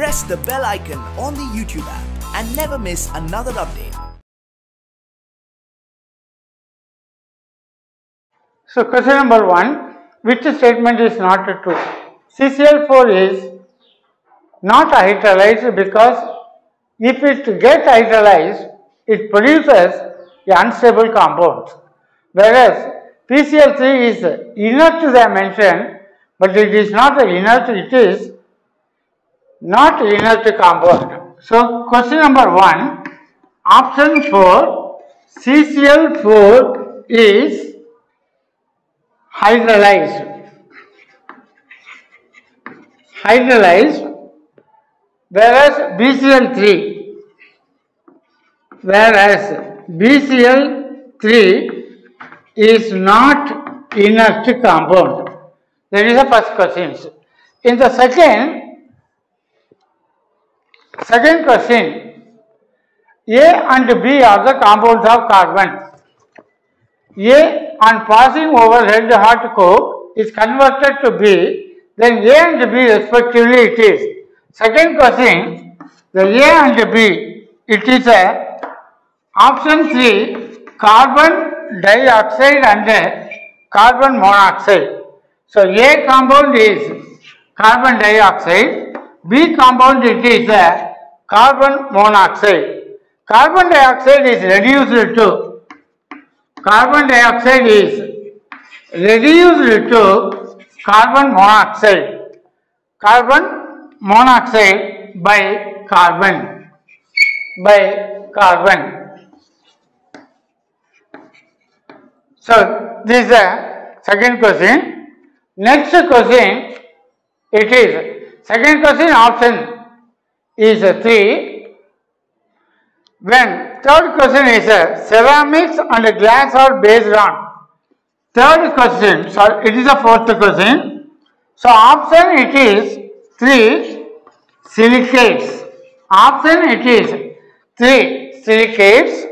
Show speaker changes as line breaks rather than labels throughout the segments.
press the bell icon on the YouTube app and never miss another update.
So question number 1, which statement is not true? CCl4 is not hydrolyzed because if it gets hydrolyzed, it produces an unstable compound. Whereas PCl3 is inert, they mentioned, but it is not inert, it is not inert compound. So question number 1, option 4, CCl4 is hydrolyzed, whereas BCl3 is not inert compound. That is the first question. In the second question, A and B are the compounds of carbon. A on passing over red hot coke is converted to B, then A and B respectively it is. Second question, the A and B, it is a option 3, carbon dioxide and carbon monoxide. So A compound is carbon dioxide, B compound it is a carbon monoxide. Carbon dioxide is reduced to carbon monoxide by carbon. So this is the second question. Next question, it is second question option is 3. When third question is ceramics and glass are based on. Third question, sorry, it is the fourth question. So option it is 3 silicates. Option it is 3 silicates.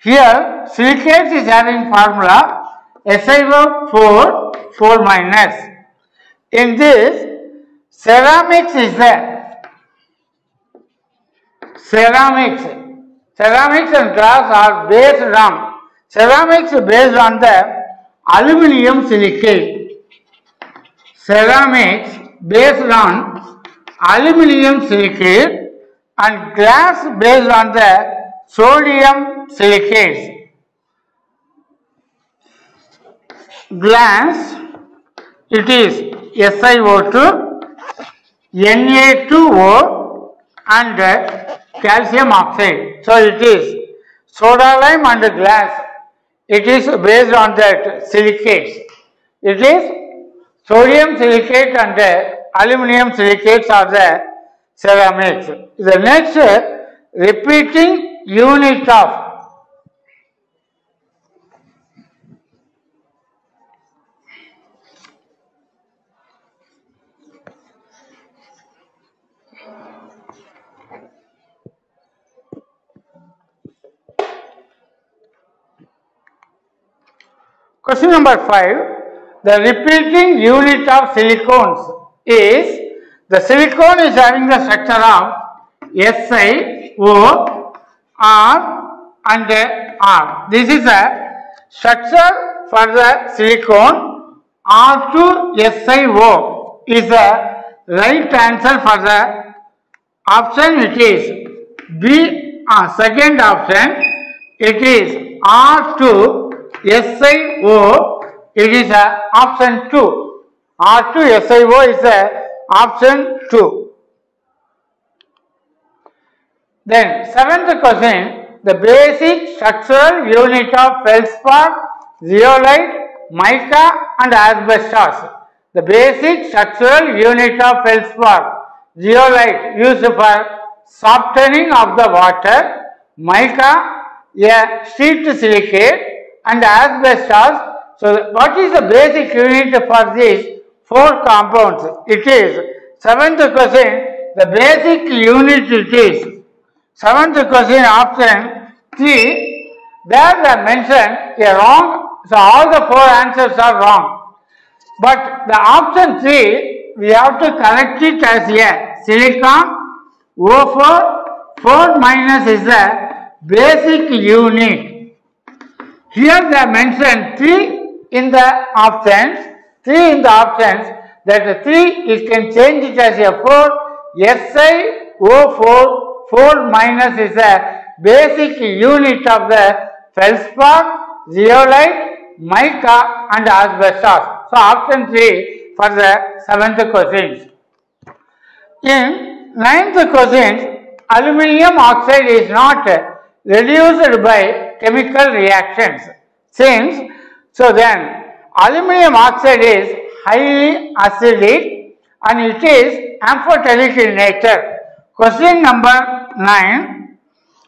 Here silicates is having formula SiO4 4 minus. In this ceramics is there. Ceramics and glass are based on, ceramics based on the aluminum silicate. Ceramics based on aluminum silicate and glass based on the sodium silicates. Glass, it is SiO2, Na2O and calcium oxide. So it is soda lime and glass. It is based on that silicates. It is sodium silicate and aluminum silicates are the ceramics. The next repeating unit of question number 5, the repeating unit of silicones is, the silicone is having the structure of SiO, R and R. This is a structure for the silicone. R2SiO is the right answer for the option. It is B. Second option, it is R2SiO, it is option 2. R2SiO is option 2. Then seventh question, the basic structural unit of feldspar, zeolite, mica and asbestos. The basic structural unit of feldspar, zeolite used for softening of the water, mica a sheet silicate and asbestos. So what is the basic unit for these 4 compounds? It is seventh question, the basic unit it is. Seventh question option 3, there they mentioned a wrong, so all the 4 answers are wrong. But the option 3, we have to correct it as a silicon, O4, 4 minus is the basic unit. Here they are mentioned 3 in the options, that 3 it can change it as a 4, SiO4, 4 minus is the basic unit of the feldspar, zeolite, mica and asbestos. So option 3 for the 7th question. In 9th question, aluminium oxide is not reduced by chemical reactions. Then aluminium oxide is highly acidic and it is amphoteric in nature. Question number 9.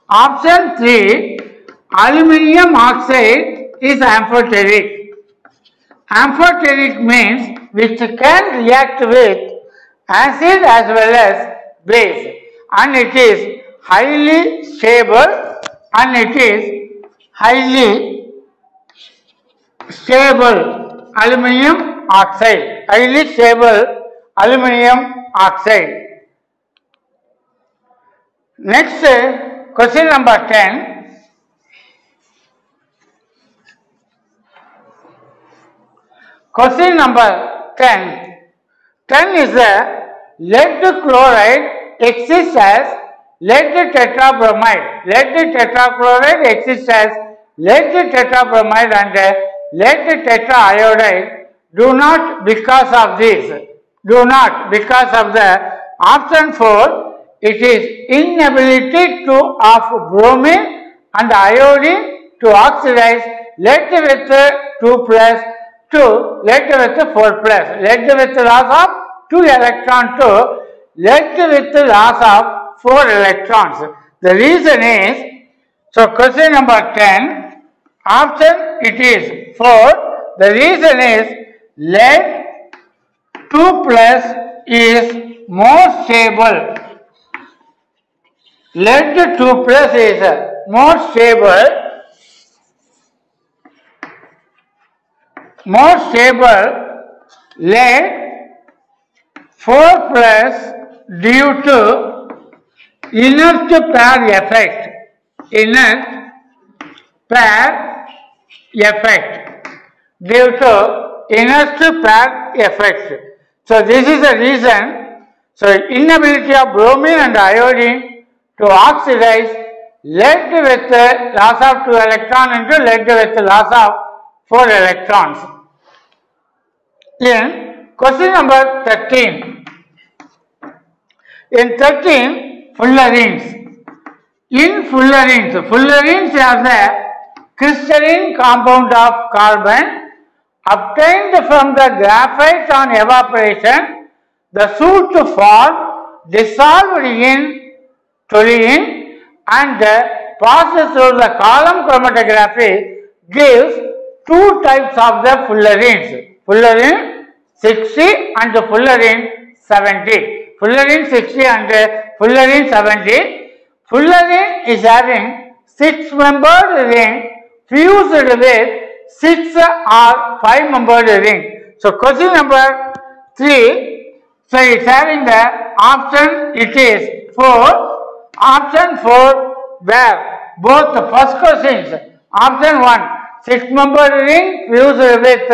Option 3, aluminium oxide is amphoteric. Amphoteric means which can react with acid as well as base, and it is highly stable, aluminium oxide, highly stable aluminium oxide. Next, question number 10. Question number 10. 10 is the lead chloride exists as lead tetrabromide. Lead tetrachloride exists as lead tetrabromide and lead tetraiodide do not because of this. Do not because of the option 4. It is inability of bromine and iodine to oxidize lead with 2 plus to lead with 4 plus. Lead with loss of 2 electrons to lead with loss of 4 electrons. The reason is, so question number 10, option it is 4. The reason is lead 2 plus is more stable. Lead 2 plus is more stable. Lead 4 plus due to inert pair effect. Due to inert pair effect. So this is the reason. So inability of bromine and iodine to oxidize lead with loss of 2 electrons into lead with loss of 4 electrons. In question number 13. In 13, fullerenes. In fullerenes are the crystalline compound of carbon obtained from the graphite on evaporation. The soot form dissolved in toluene and passed through the column chromatography gives 2 types of the fullerenes. Fullerene 60 and fullerene 70. Fullerene 60 and fullerene 70. Fullerene is having 6-membered ring fused with 6 or 5-membered ring. So question number 3. So it's having the option it is 4. Option 4 where both the first questions. Option 1 6-membered ring fused with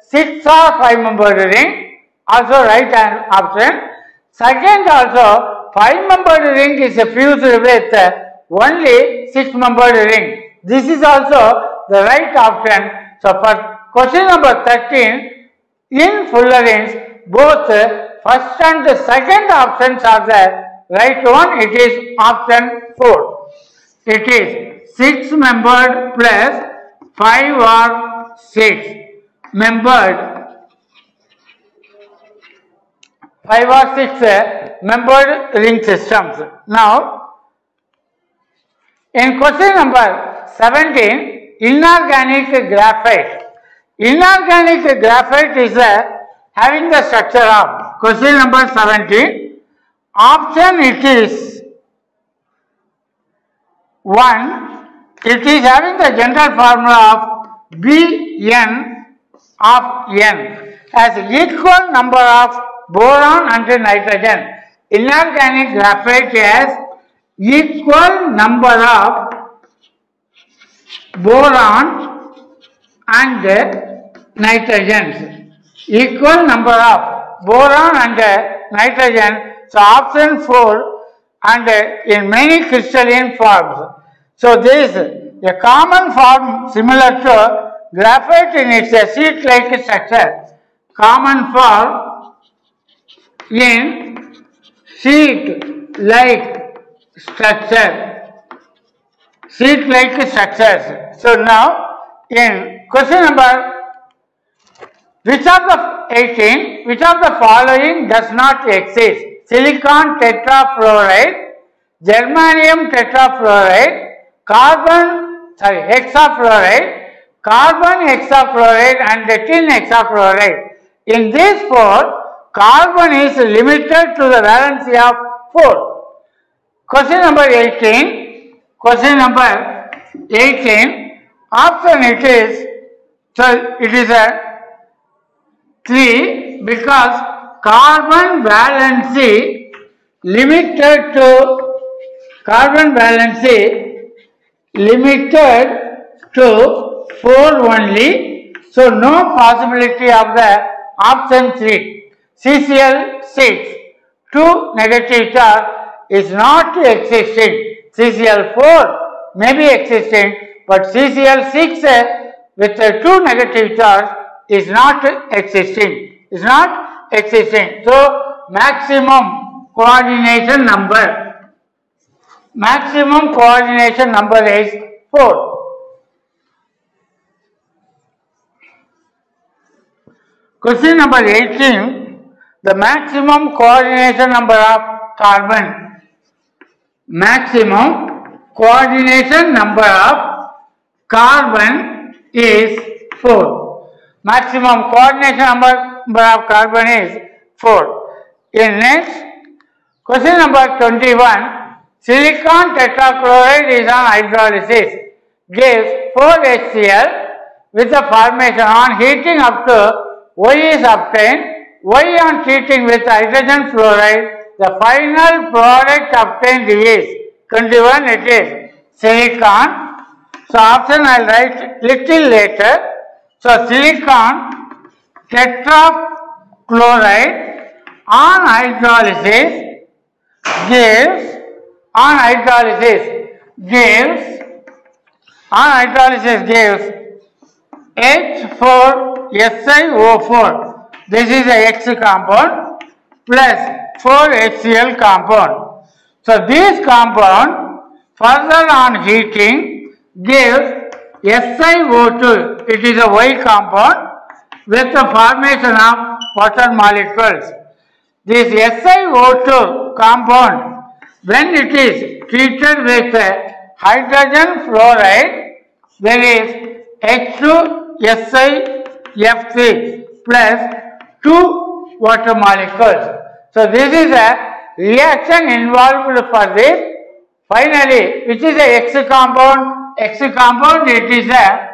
6 or 5-membered ring. Also right option. Second also 5-membered ring is fused with only 6-membered ring. This is also the right option. So for question number 13, in fullerenes both first and second options are the right one. It is option 4. It is 6-membered plus 5 or 6-membered. 5 or 6 membered ring systems. Now, in question number 17, inorganic graphite. Inorganic graphite is having the structure of question number 17. Option it is 1. It is having the general formula of Bn of n as equal number of boron and nitrogen. inorganic graphite has equal number of boron and nitrogens. Equal number of boron and nitrogen. So option 4, and in many crystalline forms. So this a common form similar to graphite in its sheet-like structure. Common form in sheet-like structure. Sheet-like structures. So now in question number, which of the following does not exist? Silicon tetrafluoride, germanium tetrafluoride, hexafluoride, carbon hexafluoride and tin hexafluoride. In these 4, carbon is limited to the valency of 4. Question number 18. Option it is a 3 because carbon valency limited to 4 only. So no possibility of the option 3. CCl6, 2 negative charge is not existing. CCl4 may be existing, but CCl6 with 2 negative charge is not existing. So maximum coordination number is 4. Question number 18. The maximum coordination number of carbon. Maximum coordination number of carbon is 4. Maximum coordination number of carbon is 4. In next, question number 21. Silicon tetrachloride is on hydrolysis. Gives 4HCl with the formation on heating up to Y is obtained. Y on treating with hydrogen fluoride, the final product obtained is 21. It is silicon. So option I will write little later. So silicon tetrachloride on hydrolysis gives H4SiO4. This is a X compound plus 4HCl compound. So this compound further on heating gives SiO2. It is a Y compound with the formation of water molecules. This SiO2 compound, when it is treated with hydrogen fluoride, there is H2SiF3 plus 2 water molecules. So this is a reaction involved for this. Finally, which is a X compound? X compound is a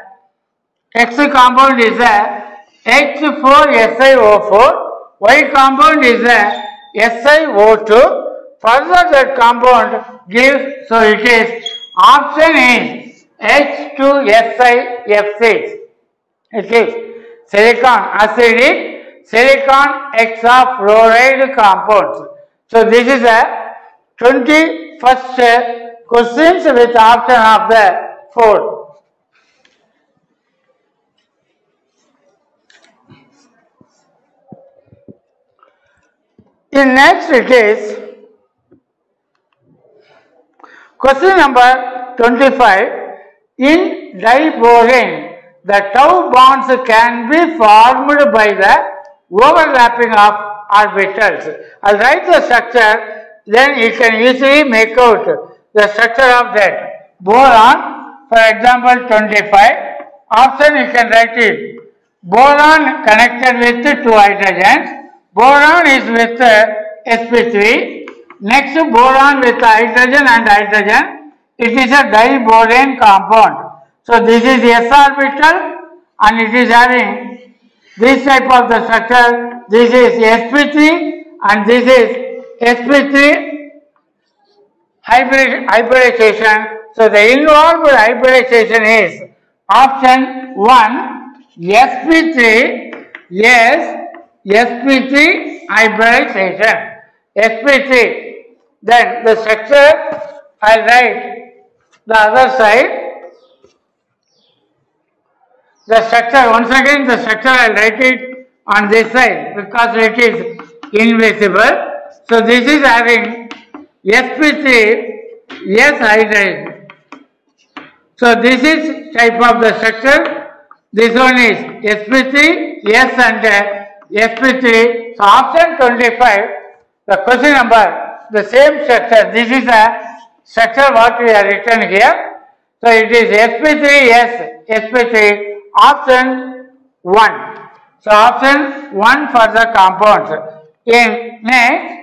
H4SiO4. Y compound is a SiO2. Further that compound gives, so it is option is H2SiF6. It is silicon acidic, silicon hexafluoride compounds. So this is a 21st questions with option of the 4. In next it is question number 25. In diborane, the tau bonds can be formed by the overlapping of orbitals. I will write the structure, then you can easily make out the structure of that. Boron, for example 25, option you can write it. Boron connected with 2 hydrogens. Boron is with sp3. Next boron with hydrogen and hydrogen. It is a diborane compound. So this is s orbital and it is having this type of the structure. This is sp3 and this is sp3 hybridization. So the involved hybridization is option 1 sp3, yes, sp3 hybridization, sp3. Then the structure I will write the other side. The structure, once again the structure I will write it on this side because it is invisible. So this is having sp3 s hydride. So this is type of the structure. This one is sp3 s and sp3. So option 25, the question number, the same structure. This is a structure what we have written here. So it is sp3 s, sp3, option 1. So option 1 for the compounds. In next,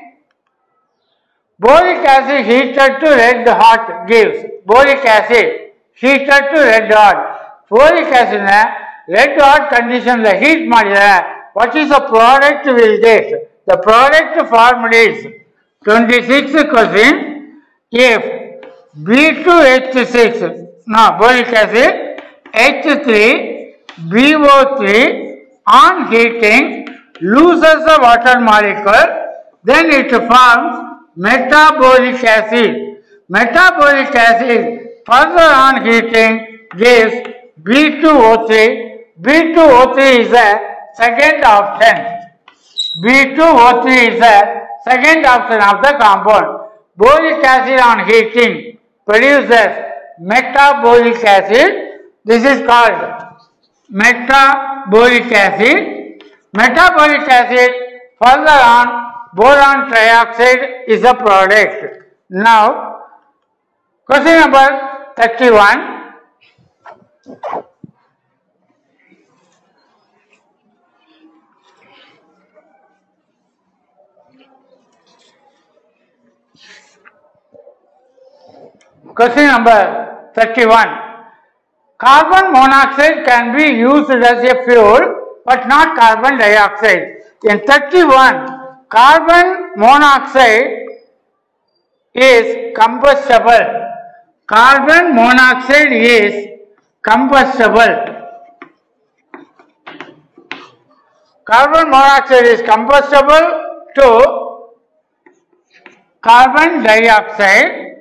boric acid heated to red hot gives. Boric acid heated to red hot. Boric acid red hot condition the heat ಮಾಡಿದರೆ what is the product we will get? The product formula is 26 question. If B2H6, now boric acid, H3, BO3 on heating loses the water molecule, then it forms metabolic acid. Metabolic acid further on heating gives B2O3. B2O3 is the second option. B2O3 is the second option of the compound. Boric acid on heating produces metabolic acid. This is called metabolic acid. Metabolic acid further on boron trioxide is a product. Now, question number 31. Question number 31. Carbon monoxide can be used as a fuel but not carbon dioxide. In 31, carbon monoxide is combustible. Carbon monoxide is combustible. Carbon monoxide is combustible to carbon dioxide.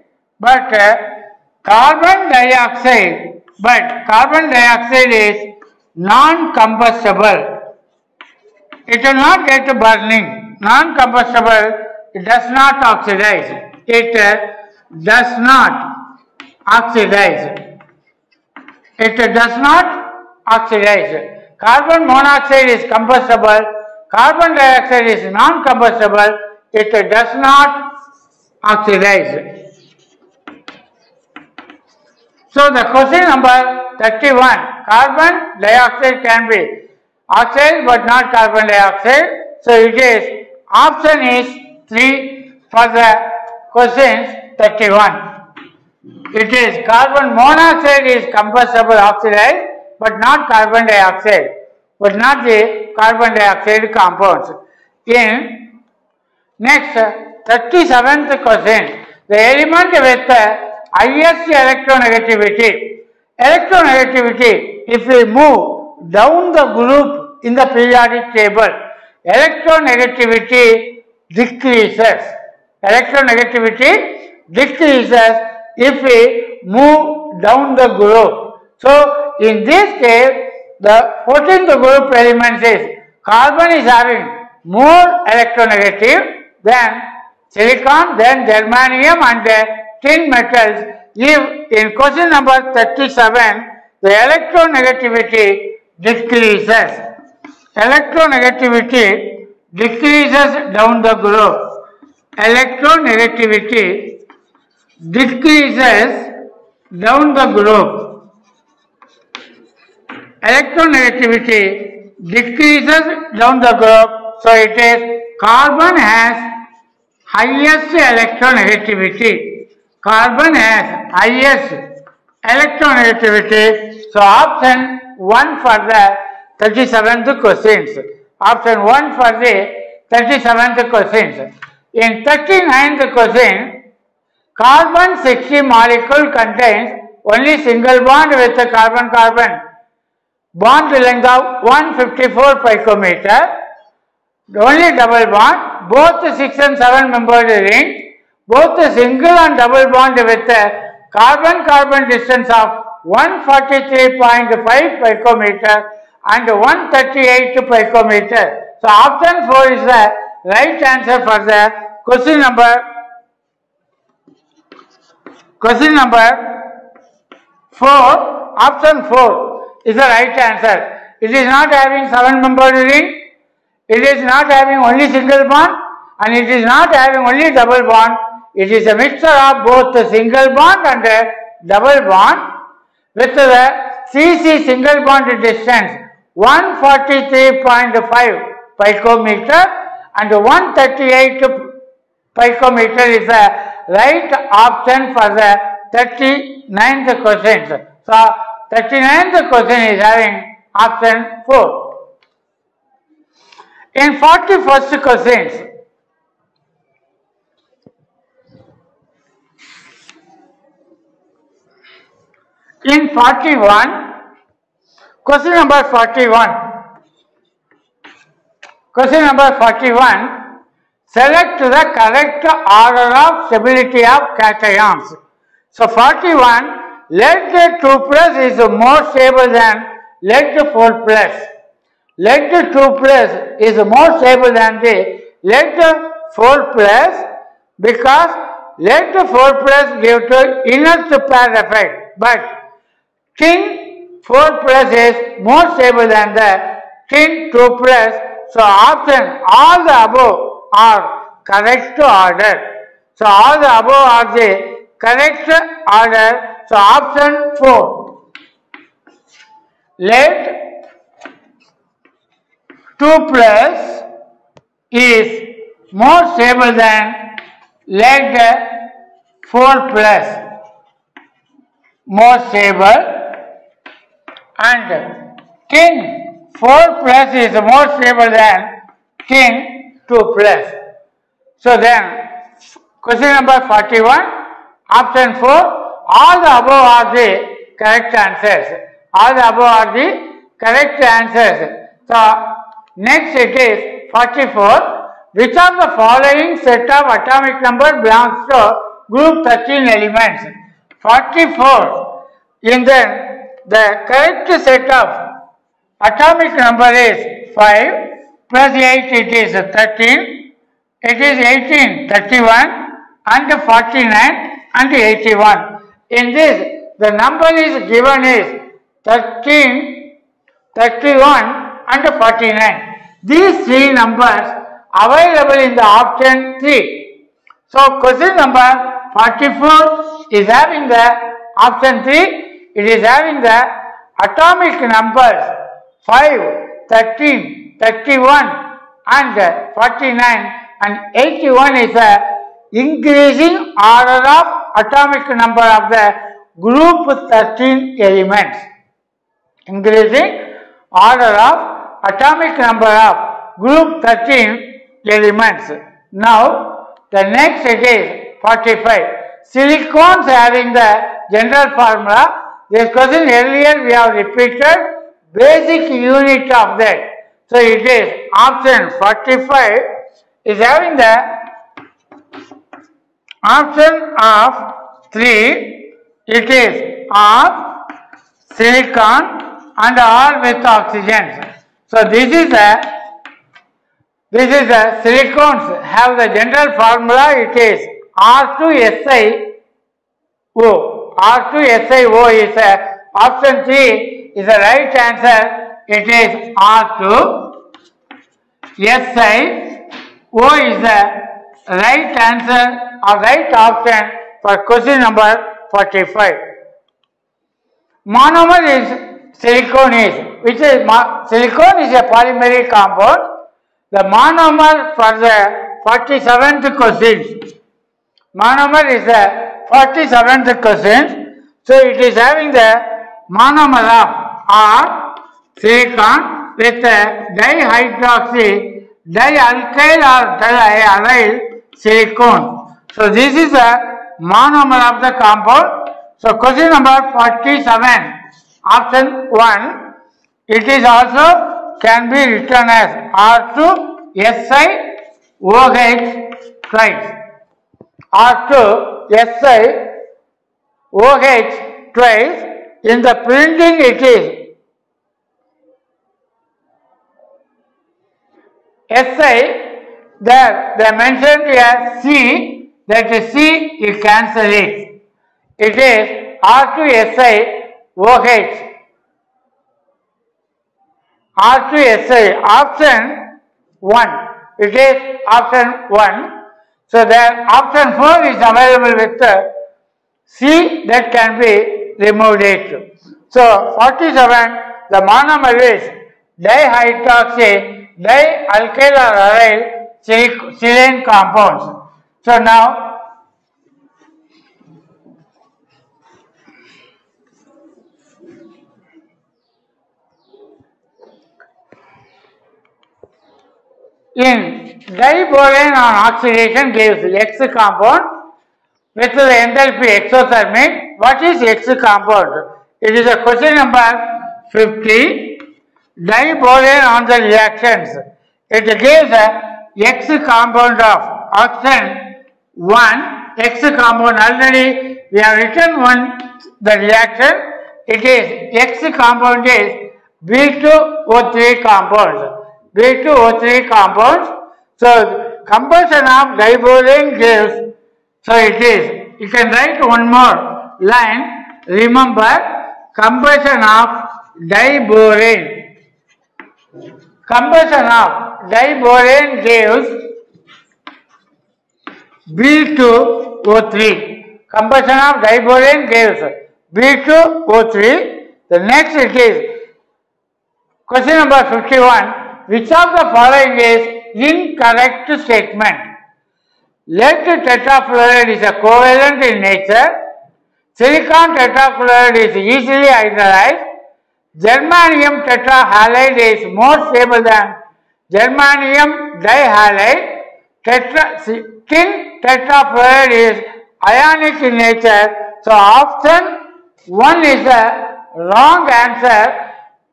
But carbon dioxide is non-combustible. It will not get burning. Non-combustible, it does not oxidize. It does not oxidize. It does not oxidize. Carbon monoxide is combustible. Carbon dioxide is non-combustible. It does not oxidize. So the question number 31, carbon dioxide can be oxide but not carbon dioxide. So it is option is 3 for the questions 31. It is carbon monoxide is combustible oxidized but not carbon dioxide, but not the carbon dioxide compounds. In next 37th question, the element with the highest electronegativity. Electronegativity, if we move down the group in the periodic table, electronegativity decreases. Electronegativity decreases if we move down the group. So, in this case, the 14th group elements is carbon is having more electronegative than silicon, then germanium and tin metals. If in question number 37, the electronegativity decreases. Electronegativity decreases down the group. Electronegativity decreases down the group. Electronegativity decreases down the group. So it is carbon has highest electronegativity. Carbon has highest electronegativity. So option 1 for the 37th questions. Option 1 for the 37th questions. In 39th question, carbon 60 molecule contains only single bond with the carbon-carbon bond length of 154 picometer, only double bond, both the 6 and 7 membered ring, both the single and double bond with a carbon-carbon distance of 143.5 picometer and 138 picometer. So option 4 is the right answer for the question number 4. Option 4 is the right answer. It is not having 7 membered ring, it is not having only single bond, and it is not having only double bond. It is a mixture of both the single bond and the double bond with the CC single bond distance 143.5 picometer and 138 picometer is the right option for the 39th question. So 39th question is having option 4. In 41st questions, in 41, question number 41. Question number 41, select the correct order of stability of cations. So 41, lead 2 plus is more stable than lead 4 plus. Lead 2 plus is more stable than the lead 4 plus because lead 4 plus gives to inert pair effect, but tin 4 plus is more stable than the tin 2 plus. So option all the above are correct order. So all the above are the correct order. So option 4. Lead 2 plus is more stable than lead 4 plus. More stable, and tin 4 plus is more stable than tin 2 plus. So then, question number 41, option 4, all the above are the correct answers. All the above are the correct answers. So, next it is 44, which of the following set of atomic number belongs to group 13 elements? 44, in the correct set of atomic number is 5 plus 8, it is 13, it is 18, 31 and 49 and 81. In this, the number is given is 13, 31 and 49. These three numbers available in the option 3. So, question number 44 is having the option 3. It is having the atomic numbers 5, 13, 31 and 49 and 81 is the increasing order of atomic number of the group 13 elements. Increasing order of atomic number of group 13 elements. Now, the next it is 45. Silicones having the general formula. This question earlier we have repeated basic unit of that. So, it is option 45 is having the option of 3. It is of silicon and all with oxygen. So, this is a silicones have the general formula. It is R2SiO. R2SiO is option 3 is the right answer. It is R2SiO is the right answer or right option for question number 45. Monomer is silicone is, which is silicone is a polymeric compound. The monomer for the 47th question. Monomer is the 47th question. So, it is having the monomer of R silicon with dihydroxy dialkyl or diaryl silicone. So this is a monomer of the compound. So question number 47, option 1, it is also can be written as R2SiOH twice. R2SiOH twice. In the printing it is Si, there they mentioned here C, that is C, you cancel it. It is R2SiOH. R2Si, option 1. It is option 1. So then option 4 is available with C, that can be removed it. So 47, the monomer is dihydroxy dialkyl or aryl silane compounds. So now in diboron on oxidation gives X compound with the enthalpy exothermic. What is X compound? It is a question number 50. Diboron on the reactions. It gives a X compound of option 1. X compound, already we have written the reaction. It is X compound is B2O3 compounds. B2O3 compounds. So combustion of diboron gives. So it is. You can write one more line. Remember, combustion of diboron. Combustion of diboron gives B2O3. Combustion of diboron gives B2O3. The next it is question number 51. Which of the following is incorrect statement? Lead tetrafluoride is a covalent in nature. Silicon tetrafluoride is easily hydrolyzed. Germanium tetrahalide is more stable than germanium dihalide. Tin tetrafluoride is ionic in nature. So option 1 is a wrong answer.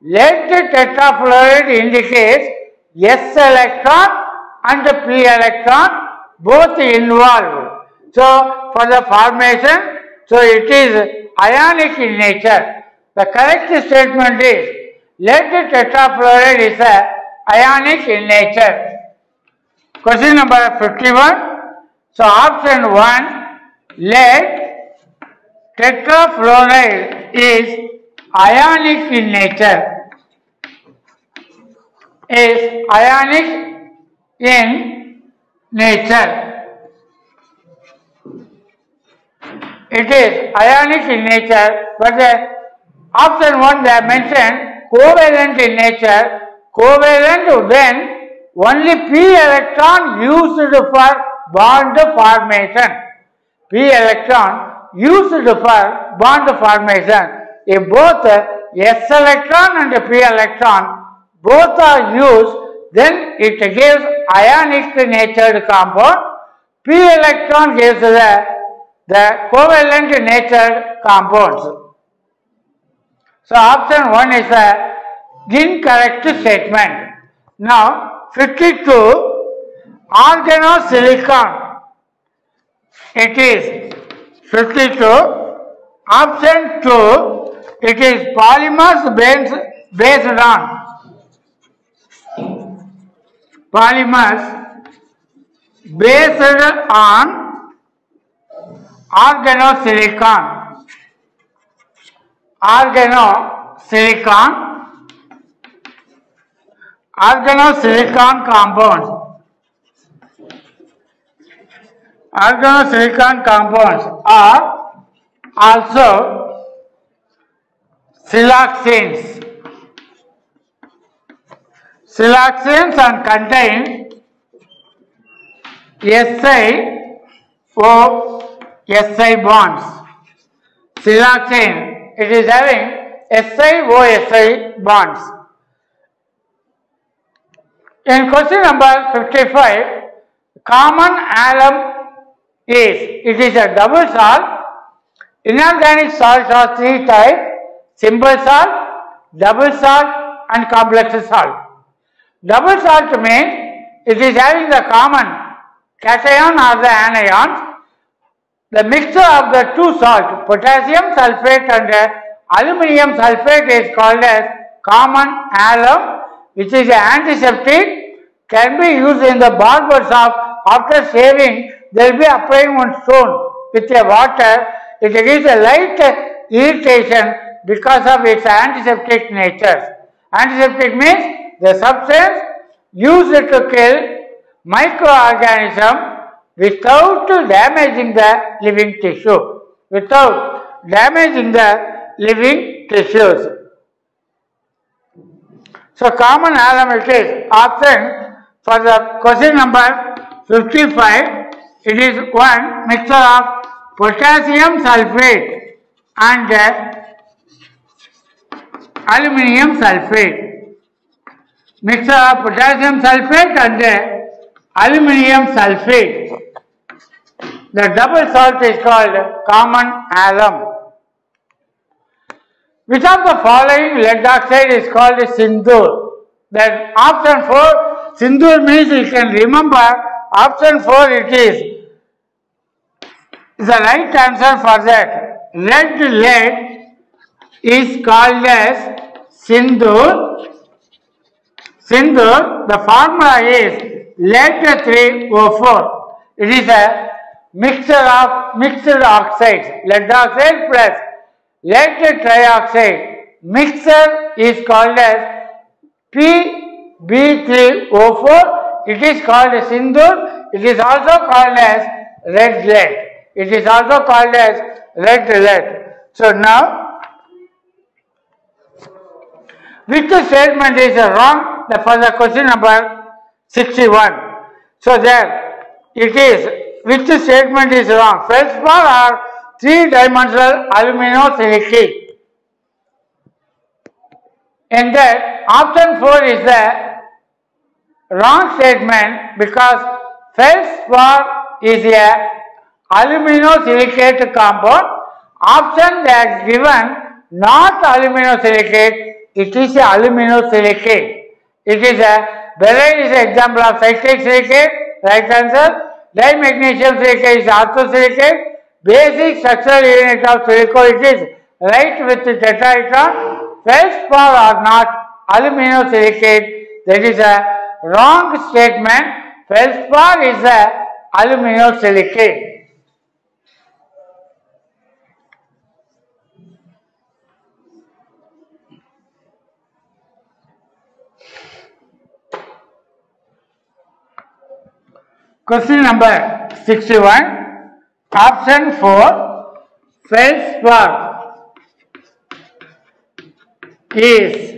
Lead tetrafluoride indicates S electron and P electron both involved. So for the formation, so it is ionic in nature. The correct statement is lead tetrafluoride is ionic in nature. Question number 51. So option 1, lead tetrafluoride is ionic in nature. Is ionic in nature. It is ionic in nature, but option 1 they have mentioned covalent in nature. Covalent when only P electron used for bond formation. P electron used for bond formation. If both S electron and P electron both are used, then it gives ionic natured compound. P electron gives the covalent natured compounds. So option 1 is a incorrect statement. Now 52, organosilicon. It is 52. Option 2, it is polymers based on organosilicon. Organosilicon compounds. Organosilicon compounds are also siloxanes. Siloxanes and contain SiO-Si bonds. Siloxane, it is having SiO-Si bonds. In question number 55, common alum is, it is a double salt. Inorganic salts are three types: simple salt, double salt and complex salt. Double salt means it is having the common cation or the anions. The mixture of the two salts, potassium sulfate and aluminium sulfate, is called as common alum, which is an antiseptic, can be used in the barber shop. After shaving, they will be applying one stone with a water. It gives a light irritation because of its antiseptic nature. Antiseptic means the substance used to kill microorganisms without damaging the living tissue. Without damaging the living tissues. So common alum it is. Option for the question number 55. It is one mixture of potassium sulfate and aluminium sulfate. Mixture of potassium sulfate and aluminium sulfate. The double salt is called common alum. Which of the following lead oxide is called sindoor? Then option 4, sindoor means you can remember. Option 4 it is the right answer for that. Red lead is called as sindoor. Sindoor, the formula is lead 3O4. It is a mixture of mixed oxides, lead oxide plus lead trioxide. Mixture is called as PB3O4. It is called as sindoor. It is also called as red lead. It is also called as red lead. So now, which statement is wrong for the question number 61? So there it is, which statement is wrong? Feldspar or three-dimensional aluminosilicate? In that, option 4 is the wrong statement because feldspar is a aluminosilicate compound. Option that given not aluminosilicate, it is a aluminosilicate. It is a beryllium is an example of cyclic silicate, right answer. Dimagnesium silicate is orthosilicate. Basic structural unit of silicon, it is right with the tetrahedron. Feldspar are not aluminosilicate. That is a wrong statement. Feldspar is a aluminosilicate. Question number 61. Option 4. Feldspar is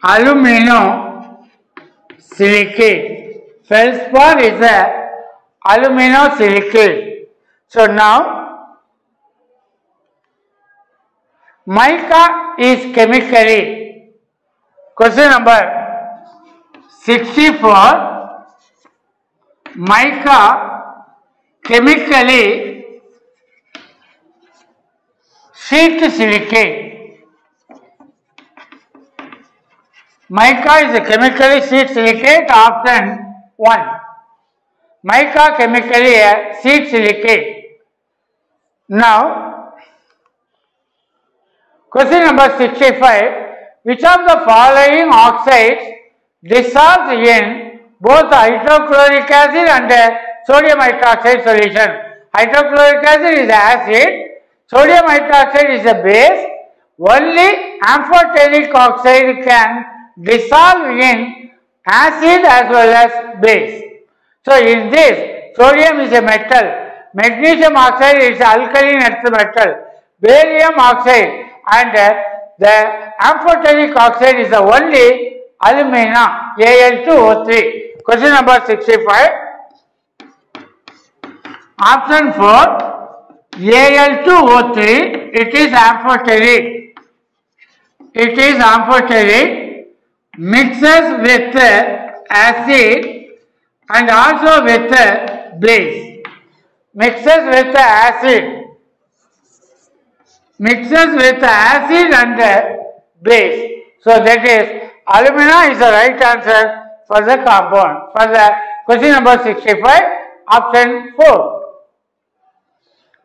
aluminosilicate. Feldspar is a aluminosilicate. So now, mica is chemically. Question number 64. Mica chemically sheet silicate. Mica is a chemically sheet silicate. Option 1. Mica chemically a sheet silicate. Now, question number 65. Which of the following oxides dissolves in both hydrochloric acid and sodium hydroxide solution? Hydrochloric acid is acid, sodium hydroxide is a base. Only amphoteric oxide can dissolve in acid as well as base. So in this, sodium is a metal, magnesium oxide is alkaline earth metal, barium oxide, and the amphoteric oxide is the only alumina, Al2O3. Question number 65. Option 4, Al2O3, it is amphoteric. It is amphoteric, mixes with acid and also with base. Mixes with acid. Mixes with acid and base. So that is alumina is the right answer for the compound. For the question number 65, option 4.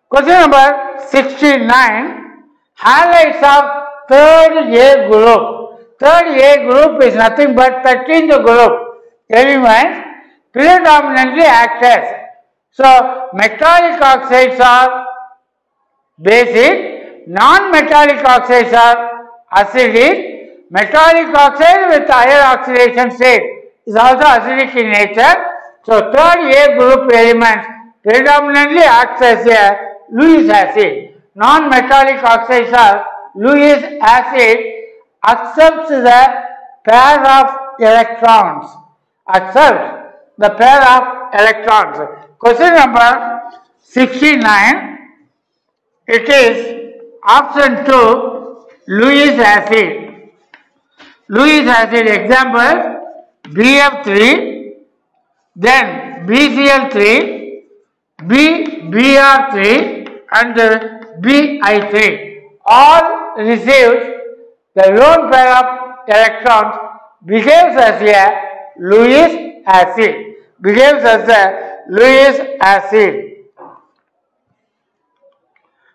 Question number 69, halides of third A group. Third A group is nothing but 13th group elements predominantly act as. So, metallic oxides are basic, non-metallic oxides are acidic. Metallic oxide with higher oxidation state is also acidic in nature. So, third A group elements predominantly act as a Lewis acid. Non-metallic oxides are Lewis acid accepts the pair of electrons. Accepts the pair of electrons. Question number 69. It is option 2, Lewis acid. Lewis acid example BF3, then BCl3, BR3 and BI3. All receives the lone pair of electrons, behaves as a Lewis acid. Behaves as a Lewis acid.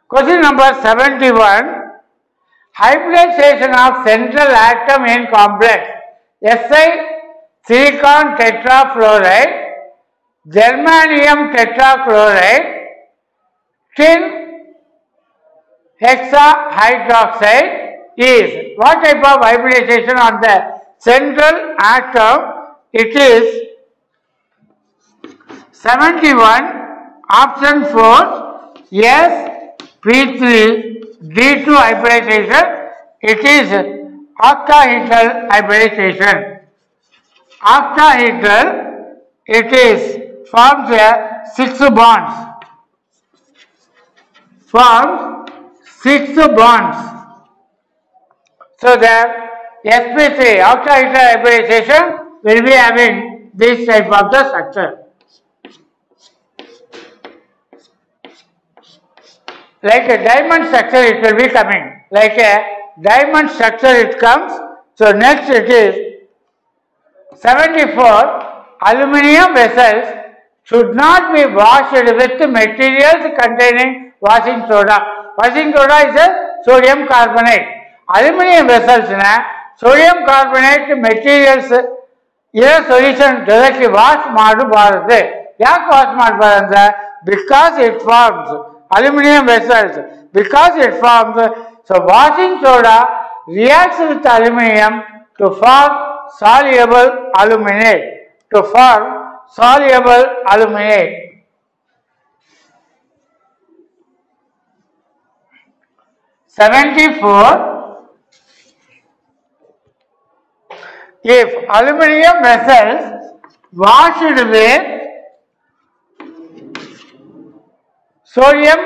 Question number 71. Hybridization of central atom in complex Si silicon tetrafluoride, germanium tetrachloride, tin hexahydroxide is. What type of hybridization on the central atom? It is 71, option 4, sp3 D2 hybridization. It is octahedral hybridization. Octahedral, it is forms 6 bonds. Forms 6 bonds. So the sp3 octahedral hybridization will be having this type of the structure. Like a diamond structure it will be coming. Like a diamond structure it comes. So next it is 74. Aluminium vessels should not be washed with materials containing washing soda. Washing soda is a sodium carbonate. Aluminium vessels sodium carbonate materials solution directly wash ಮಾಡಬಾರದು. ಯಾಕೆ wash ಮಾಡಬಾರದು? Because it forms aluminum vessels, because it forms, so washing soda reacts with aluminum to form soluble aluminate, to form soluble aluminate. (74) If aluminum vessels washed with sodium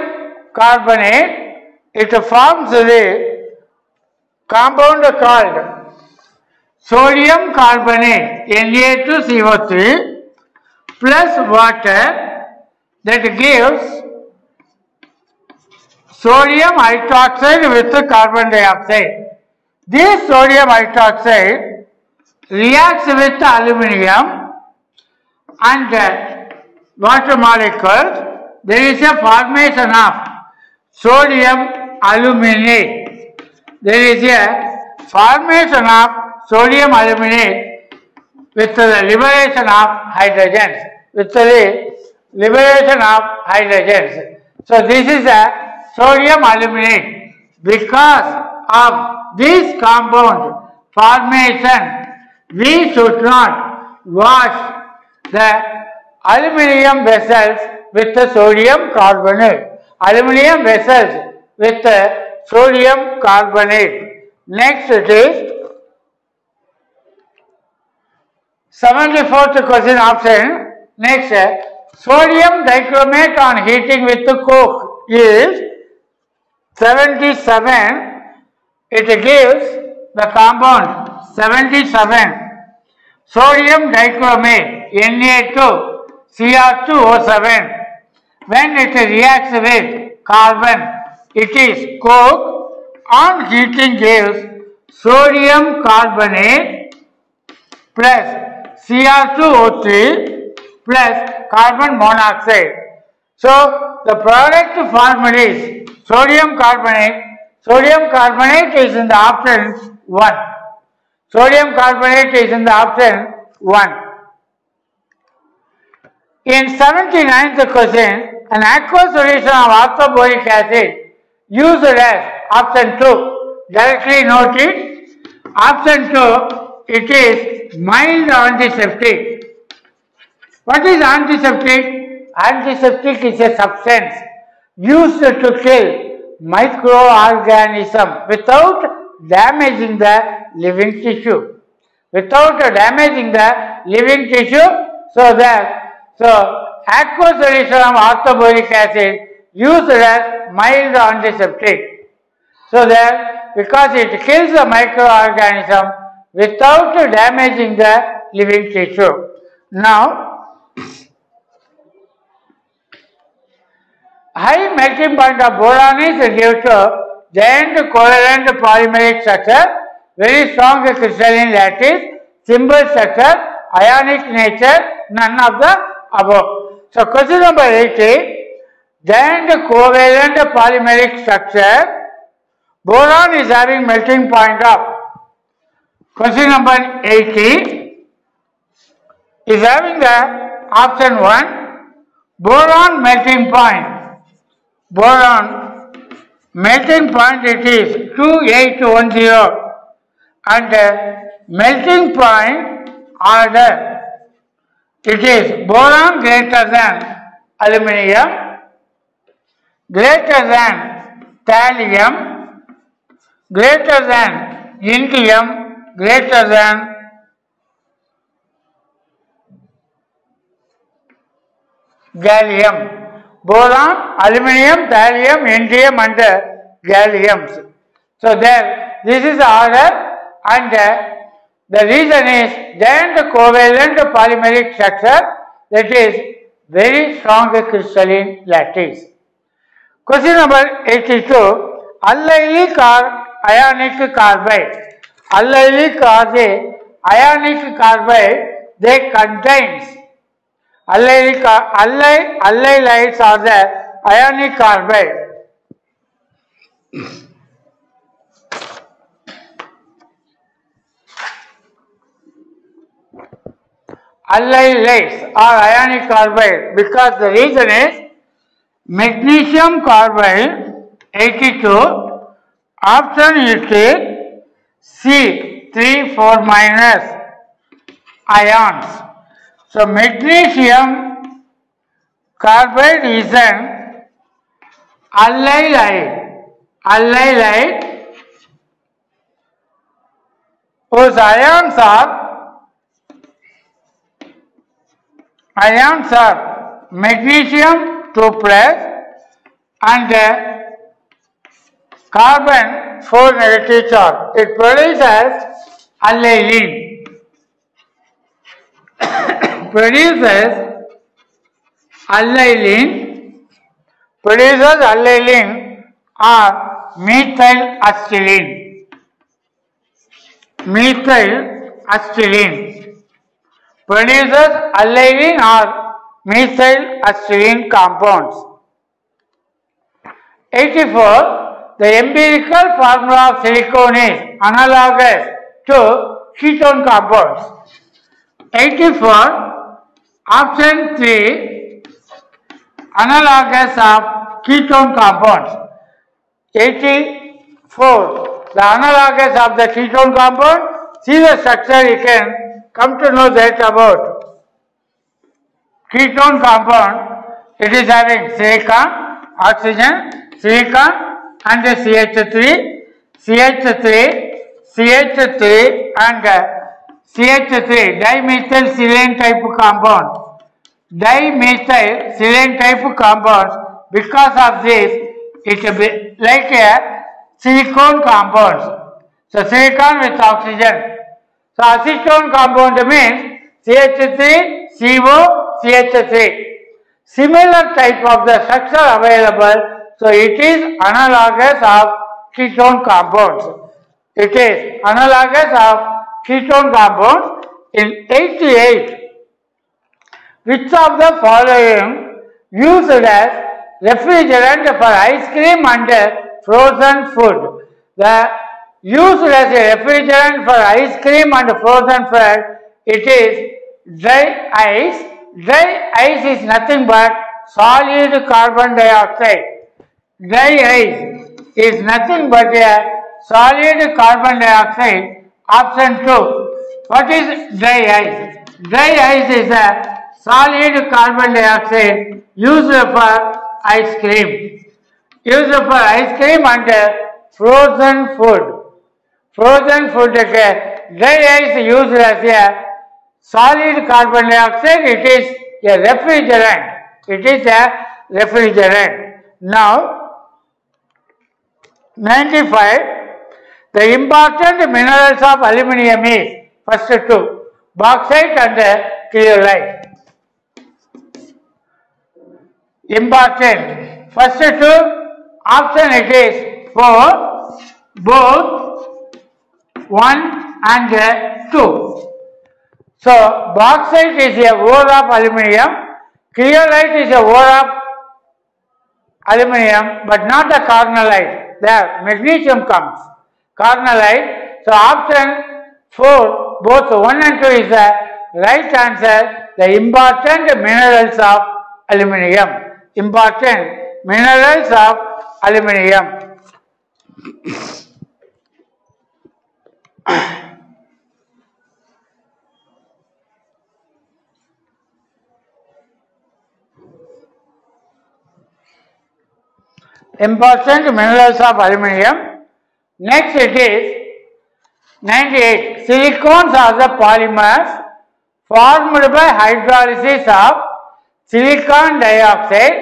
carbonate, it forms the compound called sodium carbonate Na2CO3 plus water that gives sodium hydroxide with carbon dioxide. This sodium hydroxide reacts with aluminum and water molecules. There is a formation of sodium aluminate. There is a formation of sodium aluminate with the liberation of hydrogens. With the liberation of hydrogens. So this is a sodium aluminate. Because of this compound formation, we should not wash the aluminum vessels with the sodium carbonate. Aluminum vessels with sodium carbonate. Next it is 74th question option. Next, sodium dichromate on heating with coke is 77. It gives the compound 77. sodium dichromate Na2Cr2O7. When it reacts with carbon, it is coke. On heating gives sodium carbonate plus Cr2O3 plus carbon monoxide. So, the product formula is sodium carbonate. Sodium carbonate is in the option 1. Sodium carbonate is in the option 1. In 79th question, an aqueous solution of orthoboric acid used as option 2. Directly note it. Option 2, it is mild antiseptic. What is antiseptic? Antiseptic is a substance used to kill microorganisms without damaging the living tissue. Without damaging the living tissue, so aqueous solution of orthoboric acid used as mild antiseptic. So that because it kills the microorganism without damaging the living tissue. Now, high melting point of boron is due to giant covalent polymeric structure, very strong crystalline lattice, simple structure, ionic nature, none of the above. So, question number 80, giant covalent polymeric structure, boron is having melting point of. Question number 80 is having the option 1, boron melting point. Boron melting point it is 2810 and melting point order it is boron greater than aluminium, greater than thallium, greater than indium, greater than gallium. Boron, aluminium, thallium, indium and galliums. So this is the order, and the reason is giant covalent polymeric structure, that is very strong crystalline lattice. Question number 82, allylic or ionic carbide. Allylic or the ionic carbide, they contains allylites are the ionic carbide. Allylites are ionic carbide because the reason is magnesium carbide 82, option is C3,4 minus ions. So, magnesium carbide is an allylite whose ions are magnesium 2 plus and carbon 4 negative charge. It produces allylene. Produces allylene or methyl acetylene. Methyl acetylene produces allylene or methyl acetylene compounds. 84. The empirical formula of silicone is analogous to ketone compounds. 84. Option 3, analogous of ketone compounds. 84, the analogous of the ketone compound. See the structure, you can come to know that about ketone compound. It is having silicon, oxygen, silicon and CH3, CH3 and CH3, dimethylsilane type compound. Dimethylsilane type compounds, because of this, it is like a silicone compounds. So, silicon with oxygen. So acetone compound means CH3CO CH3. Similar type of the structure available. So it is analogous of ketone compounds. It is analogous of ketone compounds. In 88, which of the following used as refrigerant for ice cream and frozen food? The used as a refrigerant for ice cream and frozen food, it is dry ice. Dry ice is nothing but solid carbon dioxide. Dry ice is nothing but a solid carbon dioxide. Option 2. What is dry ice? Dry ice is a solid carbon dioxide used for ice cream. Used for ice cream and frozen food. Frozen food, dry ice used as a solid carbon dioxide. It is a refrigerant. It is a refrigerant. Now, 95. The important minerals of aluminium is first two, bauxite and cleolite. Important. First two, option it is for both 1 and 2. So, bauxite is a ore of aluminium, cleolite is a ore of aluminium, but not the carnallite. There, magnesium comes. Carnallite. So, option 4, both 1 and 2 is the right answer. The important minerals of aluminium. Important minerals of aluminium. Important minerals of aluminium. Next it is 98. Silicones are the polymers formed by hydrolysis of silicon dioxide,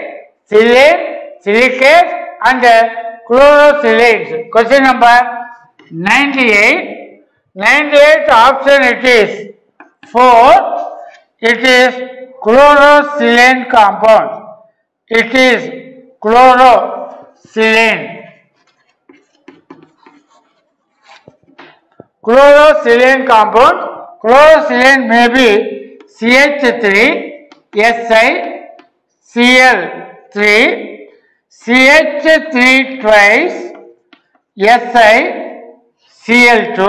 silane, silicate and chlorosilanes. Question number 98. 98 option it is 4. It is chlorosilane compound. It is chlorosilane. Chlorosilane compound. Chlorosilane may be CH3, Si, Cl3, CH3 twice, Si, Cl2,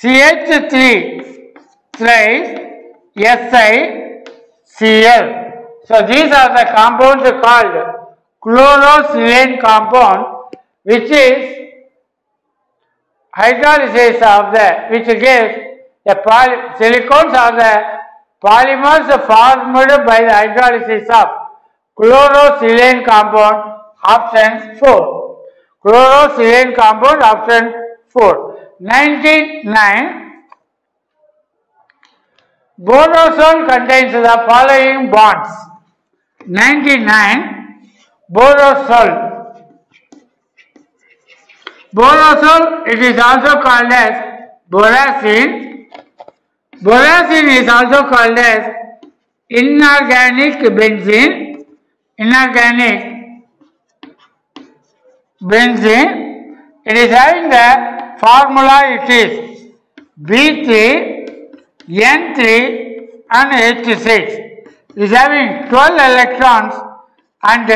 CH3 thrice, Si, Cl. So these are the compounds called chlorosilane compound, which is hydrolysis of the, which gives the silicones are the polymers formed by the hydrolysis of chlorosilane compound. Option 4. Chlorosilane compound. Option 4. 99. Borosol contains the following bonds. 99. Borosol. Borosol, it is also called as boracene. Boracene is also called as inorganic benzene. Inorganic benzene. It is having the formula, it is B3, N3 and H6. It is having 12 electrons and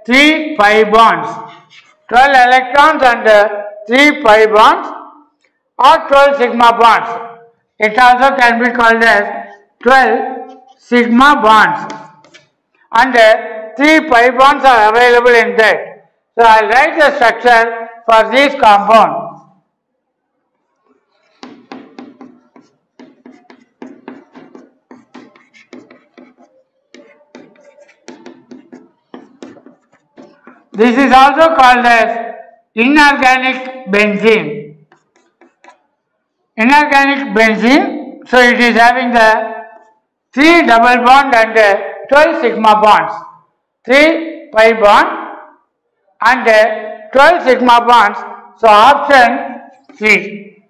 3 pi bonds. 12 electrons and 3 pi bonds or 12 sigma bonds. It also can be called as 12 sigma bonds and 3 pi bonds are available in that. So I will write the structure for this compound. This is also called as inorganic benzene. Inorganic benzene, so it is having the 3 double bond and 12 sigma bonds. 3 pi bond and 12 sigma bonds. So option 3.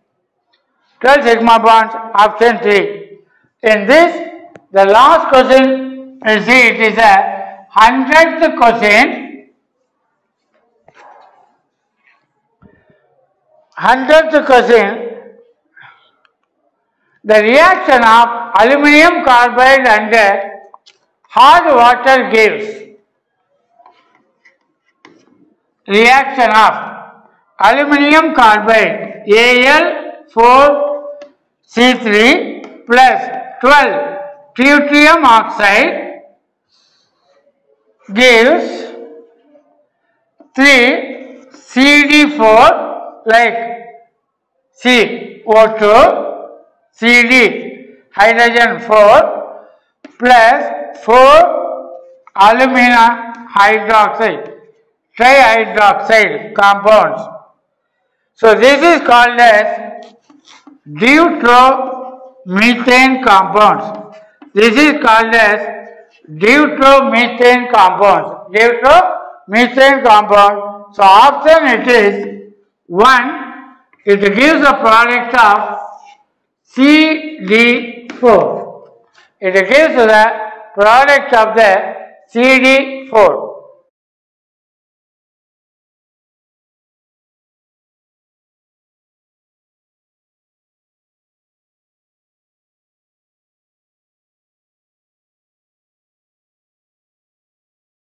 12 sigma bonds, option 3. In this, the last question, you see it is a 100th question. 100th question. The reaction of aluminum carbide under hard water gives. Reaction of aluminum carbide Al4C3 plus 12 deuterium oxide gives 3 CD4 like CO2 CD hydrogen 4 plus 4 alumina hydroxide trihydroxide compounds. So this is called as deuteromethane compounds. This is called as deuteromethane compounds. Deuteromethane compound. So option it is 1. It gives a product of CD4. It gives the product of the CD4.